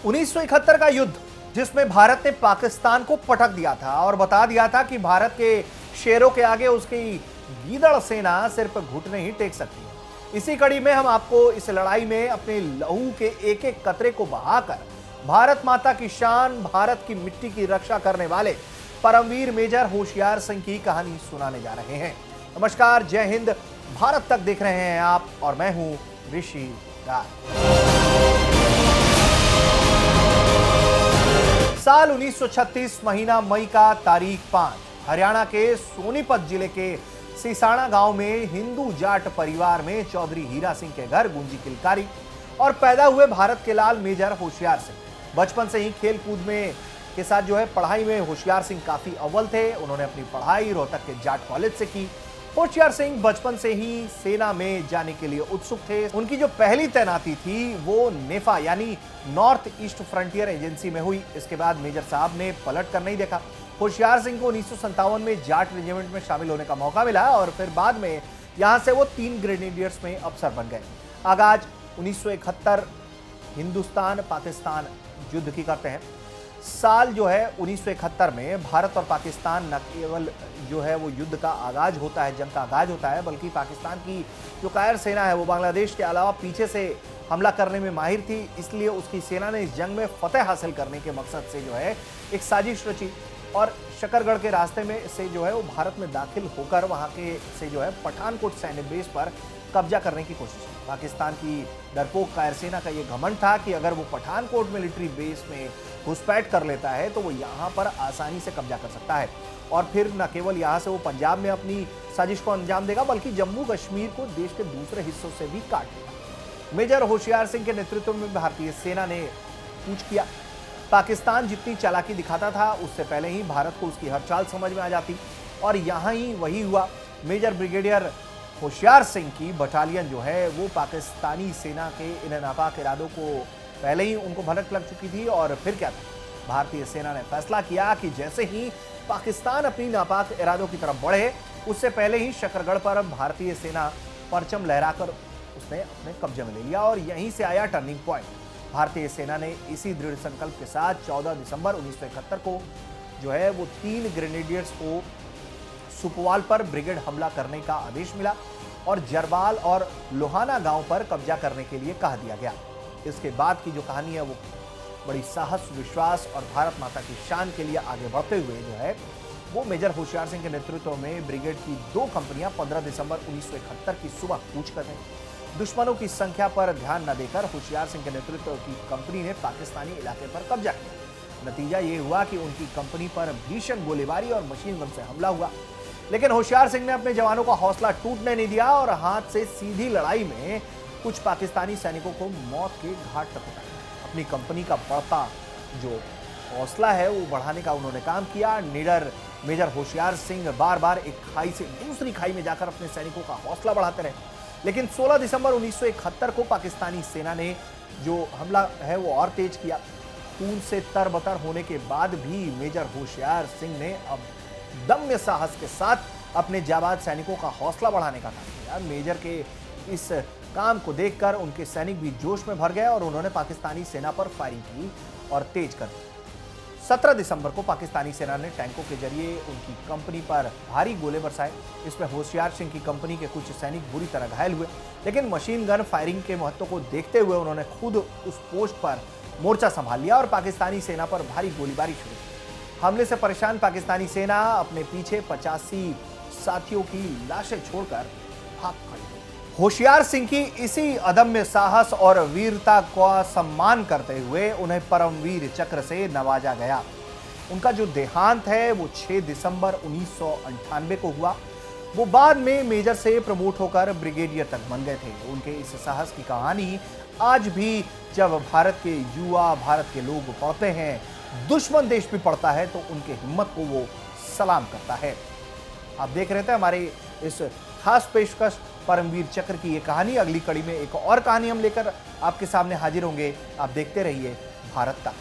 1971 का युद्ध, जिसमें भारत ने पाकिस्तान को पटक दिया था और बता दिया था कि भारत के शेरों के आगे उसकी गीदड़ सेना सिर्फ घुटने ही टेक सकती है। इसी कड़ी में हम आपको इस लड़ाई में अपने लहू के एक एक कतरे को बहाकर भारत माता की शान, भारत की मिट्टी की रक्षा करने वाले परमवीर मेजर होशियार सिंह की कहानी सुनाने जा रहे हैं। नमस्कार, जय हिंद, भारत तक देख रहे हैं आप और मैं हूं ऋषि राय। साल 1936, महीना मई का, तारीख 5, हरियाणा के सोनीपत जिले के सीसाना गांव में हिंदू जाट परिवार में चौधरी हीरा सिंह के घर गूंजी किलकारी और पैदा हुए भारत के लाल मेजर होशियार सिंह। बचपन से ही खेल कूद में के साथ पढ़ाई में होशियार सिंह काफी अव्वल थे। उन्होंने अपनी पढ़ाई रोहतक के जाट कॉलेज से की। होशियार सिंह बचपन से ही सेना में जाने के लिए उत्सुक थे। उनकी जो पहली तैनाती थी वो नेफा यानी नॉर्थ ईस्ट फ्रंटियर एजेंसी में हुई। इसके बाद मेजर साहब ने पलट कर नहीं देखा। होशियार सिंह को 1957 में जाट रेजिमेंट में शामिल होने का मौका मिला और फिर बाद में यहां से वो 3 ग्रेनेडियर्स में अफसर बन गए। आगाज 1971 हिंदुस्तान पाकिस्तान युद्ध की करते हैं। साल 1971 में भारत और पाकिस्तान न केवल वो युद्ध का आगाज होता है, जंग का आगाज होता है, बल्कि पाकिस्तान की जो कायर सेना है वो बांग्लादेश के अलावा पीछे से हमला करने में माहिर थी। इसलिए उसकी सेना ने इस जंग में फतेह हासिल करने के मकसद से एक साजिश रची और शकरगढ़ के रास्ते में से वो भारत में दाखिल होकर वहां के से पठानकोट सैन्य बेस पर कब्जा करने की कोशिश की। पाकिस्तान की डरपोक कायर सेना का ये घमंड था कि अगर वो पठानकोट मिलिट्री बेस में घुसपैठ कर लेता है तो वो यहाँ पर आसानी से कब्जा कर सकता है और फिर न केवल यहाँ से वो पंजाब में अपनी साजिश को अंजाम देगा बल्कि जम्मू कश्मीर को देश के दूसरे हिस्सों से भी काट लेगा। मेजर होशियार सिंह के नेतृत्व में भारतीय सेना ने कूच किया। पाकिस्तान जितनी चालाकी दिखाता था उससे पहले ही भारत को उसकी हर चाल समझ में आ जाती और यहाँ ही वही हुआ। मेजर ब्रिगेडियर होशियार सिंह की बटालियन वो पाकिस्तानी सेना के इन नापाक इरादों को पहले ही उनको भनक लग चुकी थी और फिर क्या था, भारतीय सेना ने फैसला किया कि जैसे ही पाकिस्तान अपनी नापाक इरादों की तरफ बढ़े उससे पहले ही शकरगढ़ पर भारतीय सेना परचम लहराकर उसने अपने कब्जे में ले लिया और यहीं से आया टर्निंग पॉइंट। भारतीय सेना ने इसी दृढ़ संकल्प के साथ 14 दिसंबर 1971 को वो 3 ग्रेनेडियर्स को सुपवाल पर ब्रिगेड हमला करने का आदेश मिला और जरबाल और लोहाना गांव पर कब्जा करने के लिए कह दिया गया। इसके बाद की जो कहानी है वो बड़ी साहस, विश्वास और भारत माता की शान के लिए आगे बढ़ते हुए वो मेजर होशियार सिंह के नेतृत्व में ब्रिगेड की 2 कंपनियां 15 दिसंबर 1971 की सुबह कूच कर गईं। दुश्मनों की संख्या पर ध्यान न देकर होशियार सिंह के नेतृत्व की कंपनी ने पाकिस्तानी इलाके पर कब्जा किया। नतीजा ये हुआ कि उनकी कंपनी पर भीषण गोलीबारी और मशीन गन से हमला हुआ, लेकिन होशियार सिंह ने अपने जवानों का हौसला टूटने नहीं दिया और हाथ से सीधी लड़ाई में कुछ पाकिस्तानी सैनिकों को मौत के घाट तक उतारा। अपनी कंपनी का बढ़ता जो हौसला है वो बढ़ाने का उन्होंने काम किया। निडर मेजर होशियार सिंह बार बार एक खाई से दूसरी खाई में जाकर अपने सैनिकों का हौसला बढ़ाते रहे, लेकिन 16 दिसंबर 1971 को पाकिस्तानी सेना ने जो हमला है वो और तेज किया। खून से तरबतर होने के बाद भी मेजर होशियार सिंह ने अब दम्य साहस के साथ अपने जाबाज सैनिकों का हौसला बढ़ाने का काम किया। मेजर के इस काम को देखकर उनके सैनिक भी जोश में भर गए और उन्होंने पाकिस्तानी सेना पर फायरिंग की और तेज कर दी। 17 दिसंबर को पाकिस्तानी सेना ने टैंकों के जरिए उनकी कंपनी पर भारी गोले बरसाए। इसमें होशियार सिंह की कंपनी के कुछ सैनिक बुरी तरह घायल हुए, लेकिन मशीन गन फायरिंग के महत्व को देखते हुए उन्होंने खुद उस पोस्ट पर मोर्चा संभाल लिया और पाकिस्तानी सेना पर भारी गोलीबारी शुरू की। हमले से परेशान पाकिस्तानी सेना अपने पीछे 85 साथियों की लाशें छोड़कर भाग खड़ी। होशियार सिंह की इसी अदम्य साहस और वीरता का सम्मान करते हुए उन्हें परमवीर चक्र से नवाजा गया। उनका जो देहांत है वो 6 दिसंबर 1998 को हुआ। वो बाद में मेजर से प्रमोट होकर ब्रिगेडियर तक बन गए थे। उनके इस साहस की कहानी आज भी जब भारत के युवा, भारत के लोग पढ़ते हैं, दुश्मन देश भी पढ़ता है तो उनके हिम्मत को वो सलाम करता है। आप देख रहे थे हमारे इस खास पेशकश परमवीर चक्र की ये कहानी। अगली कड़ी में एक और कहानी हम लेकर आपके सामने हाजिर होंगे। आप देखते रहिए भारत तक।